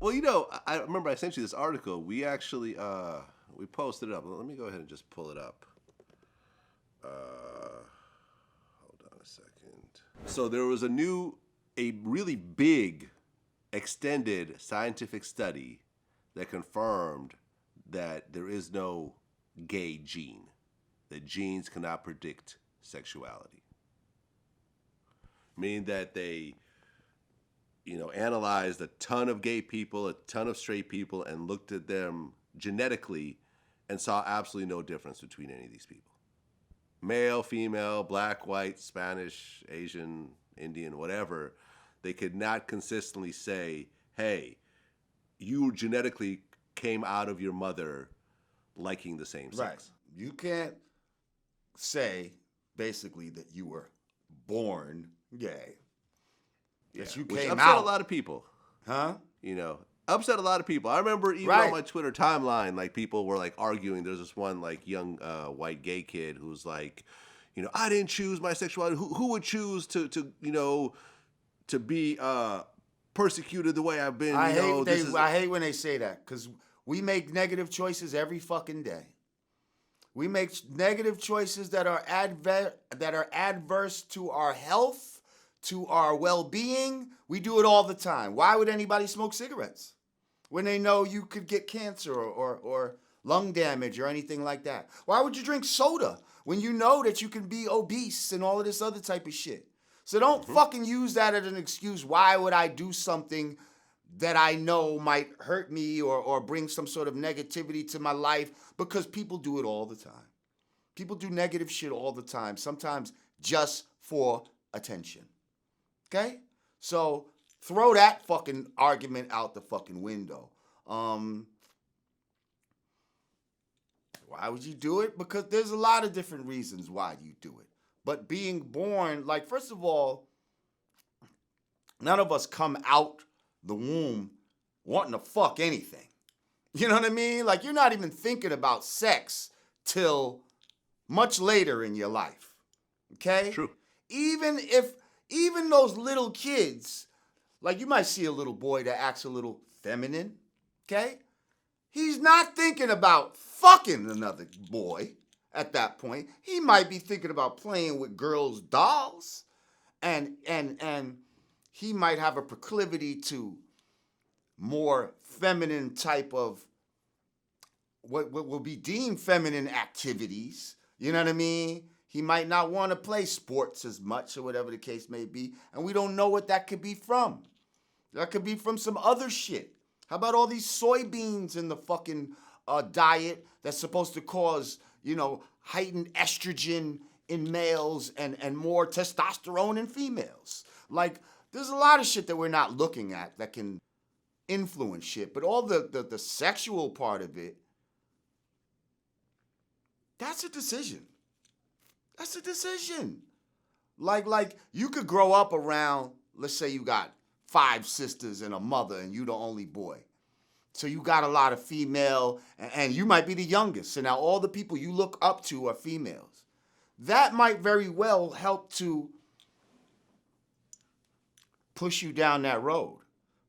Well, I remember I sent you this article. We actually we posted it up. Let me go ahead and just pull it up. Hold on a second. So there was a really big, extended scientific study that confirmed that there is no gay gene. That genes cannot predict sexuality. Meaning that they, analyzed a ton of gay people, a ton of straight people, and looked at them genetically and saw absolutely no difference between any of these people. Male, female, black, white, Spanish, Asian, Indian, whatever, they could not consistently say, hey, you genetically came out of your mother liking the same sex. Right. You can't say, basically, that you were born gay. Yes, you Which came upset out. a lot of people. Huh? Upset a lot of people. I remember even Right. on my Twitter timeline, like people were like arguing. There's this one like young white gay kid who's like, I didn't choose my sexuality. Who would choose to be persecuted the way I've been? I hate when they say that, because we make negative choices every fucking day. We make negative choices that are adverse to our health, to our well-being. We do it all the time. Why would anybody smoke cigarettes when they know you could get cancer or lung damage or anything like that? Why would you drink soda when you know that you can be obese and all of this other type of shit? So don't fucking use that as an excuse. Why would I do something that I know might hurt me or bring some sort of negativity to my life? Because people do it all the time. People do negative shit all the time, sometimes just for attention. Okay? So throw that fucking argument out the fucking window. Why would you do it? Because there's a lot of different reasons why you do it. But being born, like, first of all, none of us come out the womb wanting to fuck anything. You know what I mean? Like, you're not even thinking about sex till much later in your life. Okay? True. Even those little kids, like, you might see a little boy that acts a little feminine. Okay? He's not thinking about fucking another boy at that point. He might be thinking about playing with girls' dolls. And he might have a proclivity to more feminine type of what will be deemed feminine activities. You know what I mean? He might not want to play sports as much or whatever the case may be. And we don't know what that could be from. That could be from some other shit. How about all these soybeans in the fucking diet that's supposed to cause, heightened estrogen in males and more testosterone in females? Like, there's a lot of shit that we're not looking at that can influence shit. But all the sexual part of it, that's a decision. That's a decision. Like you could grow up around, let's say you got 5 sisters and a mother and you the only boy. So you got a lot of female, and you might be the youngest. So now all the people you look up to are females. That might very well help to push you down that road.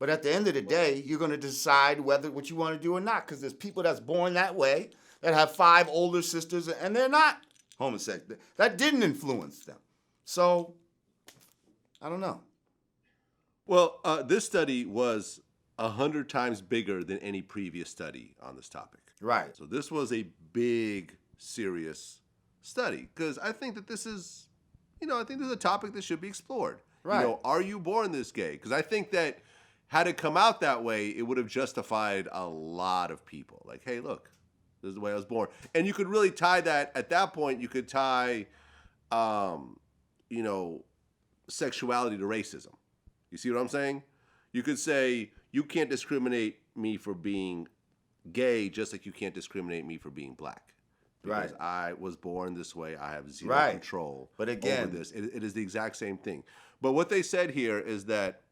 But at the end of the day, you're going to decide what you want to do or not, because there's people that's born that way that have 5 older sisters, and they're not homosexual. That didn't influence them. So, I don't know. Well, this study was 100 times bigger than any previous study on this topic. Right. So this was a big, serious study, because I think that this is, I think this is a topic that should be explored. Right. Are you born this gay? Because I think that had it come out that way, it would have justified a lot of people. Like, hey, look, this is the way I was born. And you could really tie that, at that point, you could tie, sexuality to racism. You see what I'm saying? You could say, you can't discriminate me for being gay just like you can't discriminate me for being black. Because I was born this way. I have zero control over this. It is the exact same thing. But what they said here is that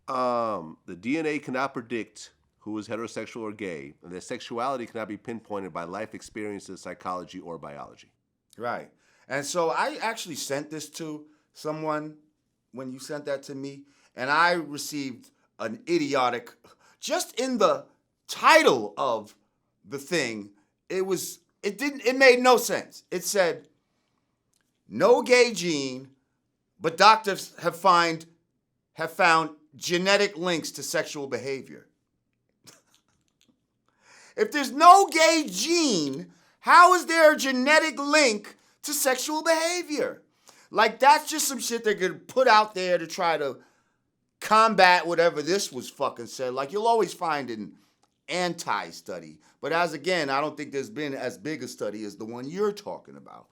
the DNA cannot predict who is heterosexual or gay, and that sexuality cannot be pinpointed by life experiences, psychology, or biology. Right. And so I actually sent this to someone when you sent that to me, and I received an idiotic just in the title of the thing, it made no sense. It said, no gay gene, but doctors have found genetic links to sexual behavior. If there's no gay gene, how is there a genetic link to sexual behavior? Like, that's just some shit they're gonna put out there to try to combat whatever this was fucking said. Like, you'll always find an anti-study. But as again, I don't think there's been as big a study as the one you're talking about.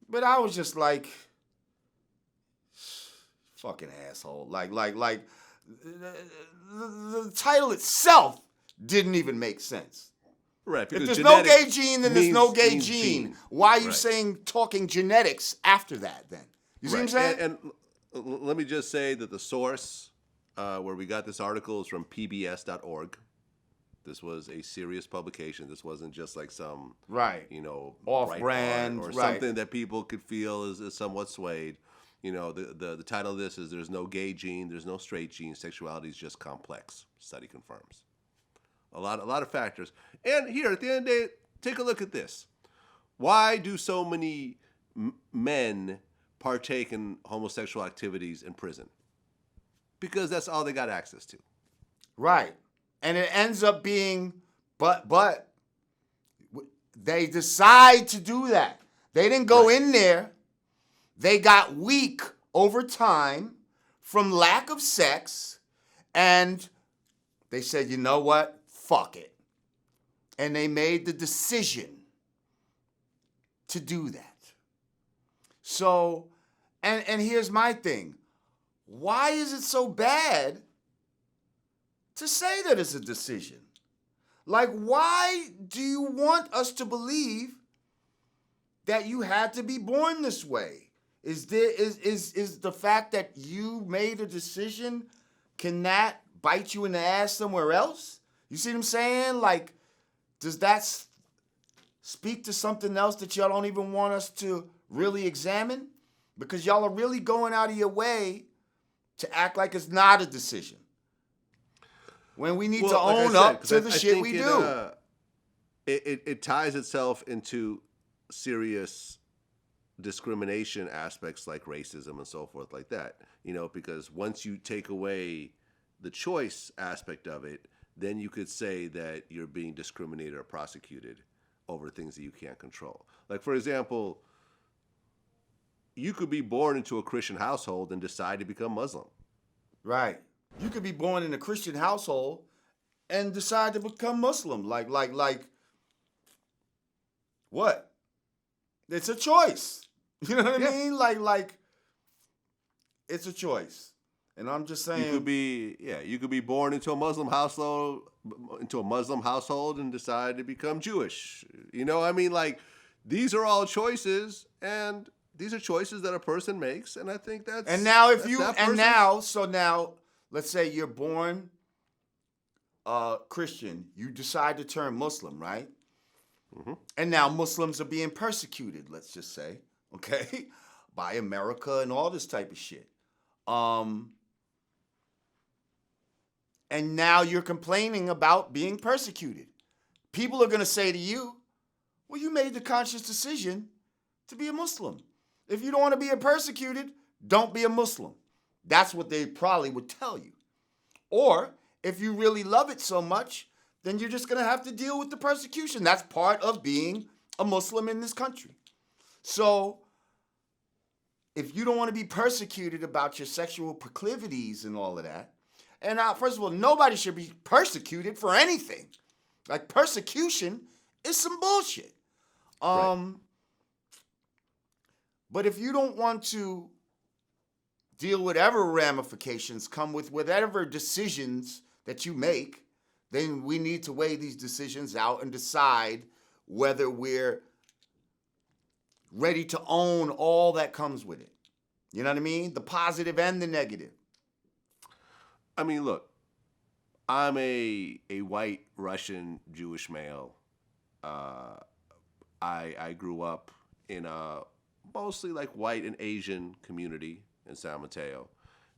But I was just like, fucking asshole. Like the title itself didn't even make sense. Right. If there's no gay gene, then there's no gay gene. Why are you talking genetics after that then? You see what I'm saying? And let me just say that the source where we got this article is from pbs.org. This was a serious publication. This wasn't just like some, off-brand or something that people could feel is somewhat swayed. The title of this is "There's no gay gene, there's no straight gene. Sexuality is just complex. Study confirms." A lot of factors. And here at the end of the day, take a look at this. Why do so many men partake in homosexual activities in prison? Because that's all they got access to. Right. And it ends up being, but they decide to do that. They didn't go in there. They got weak over time from lack of sex, and they said, you know what? Fuck it. And they made the decision to do that. So, and here's my thing. Why is it so bad to say that it's a decision? Like, why do you want us to believe that you had to be born this way? Is the fact that you made a decision, can that bite you in the ass somewhere else? You see what I'm saying? Like, does that speak to something else that y'all don't even want us to really examine? Because y'all are really going out of your way to act like it's not a decision, when we need to own up to the shit we do. It ties itself into serious discrimination aspects like racism and so forth like that. Because once you take away the choice aspect of it, then you could say that you're being discriminated or prosecuted over things that you can't control. Like, for example, you could be born into a Christian household and decide to become Muslim. Right. You could be born in a Christian household and decide to become Muslim. Like what? It's a choice. You know what I mean? Like it's a choice. And I'm just saying, you could be born into a Muslim household, and decide to become Jewish. Like, these are all choices, and these are choices that a person makes, and I think that's. And now, now, let's say you're born Christian, you decide to turn Muslim, right? Mm-hmm. And now Muslims are being persecuted, let's just say, okay, by America and all this type of shit. And now you're complaining about being persecuted. People are going to say to you, well, you made the conscious decision to be a Muslim. If you don't want to be persecuted, don't be a Muslim. That's what they probably would tell you. Or if you really love it so much, then you're just going to have to deal with the persecution. That's part of being a Muslim in this country. So if you don't want to be persecuted about your sexual proclivities and all of that, and first of all, nobody should be persecuted for anything. Like, persecution is some bullshit. Right. But if you don't want to deal with whatever ramifications come with whatever decisions that you make, then we need to weigh these decisions out and decide whether we're ready to own all that comes with it. You know what I mean? The positive and the negative. I mean, look, I'm a white Russian Jewish male. I grew up in a mostly like white and Asian community in San Mateo.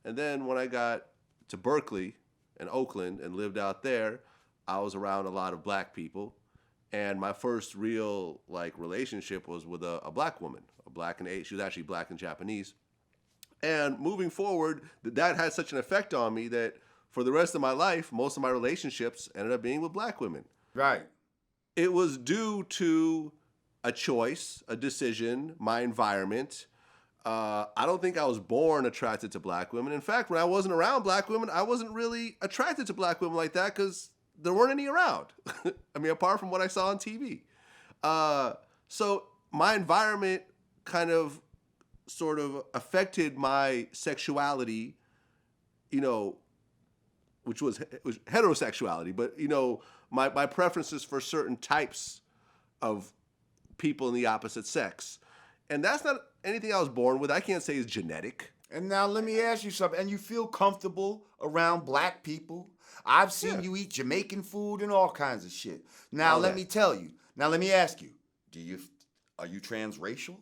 And then when I got to Berkeley and Oakland and lived out there, I was around a lot of black people. And my first real like relationship was with a black woman, a black and Asian. She was actually black and Japanese. And moving forward, that had such an effect on me that for the rest of my life, most of my relationships ended up being with black women. Right. It was due to a choice, a decision, my environment. I don't think I was born attracted to black women. In fact, when I wasn't around black women, I wasn't really attracted to black women like that because there weren't any around. I mean, apart from what I saw on TV. So my environment kind of sort of affected my sexuality, you know, which was heterosexuality, but, you know, my preferences for certain types of people in the opposite sex. And that's not anything I was born with. I can't say it's genetic. And now let me ask you something. And you feel comfortable around black people? I've seen you eat Jamaican food and all kinds of shit. Now let me tell you. Now let me ask you. Are you transracial?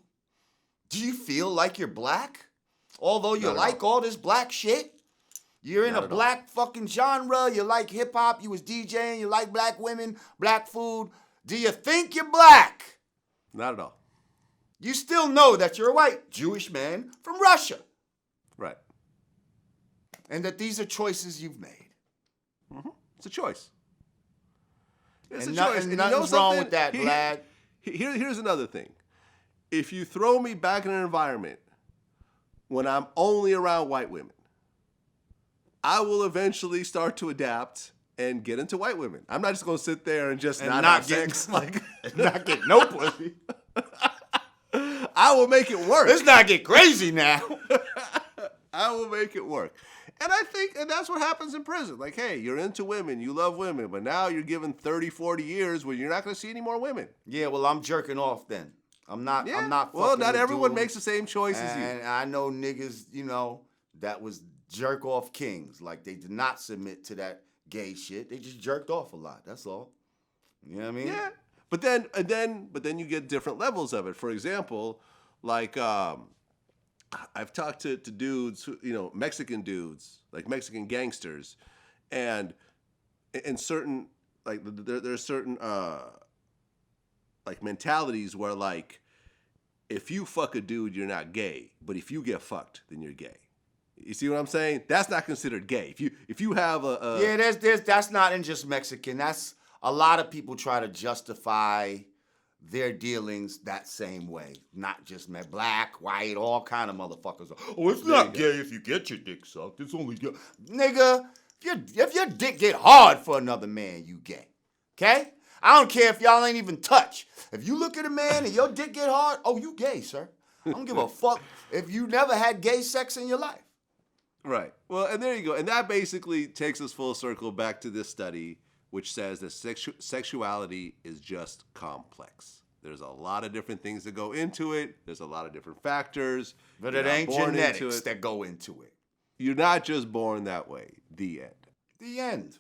Do you feel like you're black? Although you like all this black shit? You're in a black fucking genre. You like hip hop. You was DJing. You like black women, black food. Do you think you're black? Not at all. You still know that you're a white Jewish man from Russia. Right. And that these are choices you've made. Mm-hmm. It's a choice. It's and a choice. And nothing's wrong with that, Vlad. Here's another thing. If you throw me back in an environment when I'm only around white women, I will eventually start to adapt and get into white women. I'm not just going to sit there and just not have sex. Like, not get no pussy. I will make it work. Let's not get crazy now. I will make it work. And I think, and that's what happens in prison. Like, hey, you're into women, you love women, but now you're given 30, 40 years where you're not going to see any more women. Yeah, well, I'm jerking off then. I'm not. Well, not everyone makes the same choice as you. And I know niggas, you know, that was jerk off kings. Like, they did not submit to that gay shit. They just jerked off a lot. That's all. You know what I mean? Yeah. But then you get different levels of it. For example, like I've talked to dudes, who, you know, Mexican dudes, like Mexican gangsters, and in certain like there's certain like mentalities where like if you fuck a dude, you're not gay, but if you get fucked, then you're gay. You see what I'm saying? That's not considered gay. If you have a that's not in just Mexican. That's a lot of people try to justify their dealings that same way. Not just black, white, all kind of motherfuckers. Oh, it's not gay if you get your dick sucked. It's only gay. Nigga, if your dick get hard for another man, you gay. Okay? I don't care if y'all ain't even touch. If you look at a man and your dick get hard, oh, you gay, sir. I don't give a fuck if you never had gay sex in your life. Right. Well, and there you go. And that basically takes us full circle back to this study, which says that sexuality is just complex. There's a lot of different things that go into it. There's a lot of different factors. But it ain't genetics that go into it. You're not just born that way. The end. The end.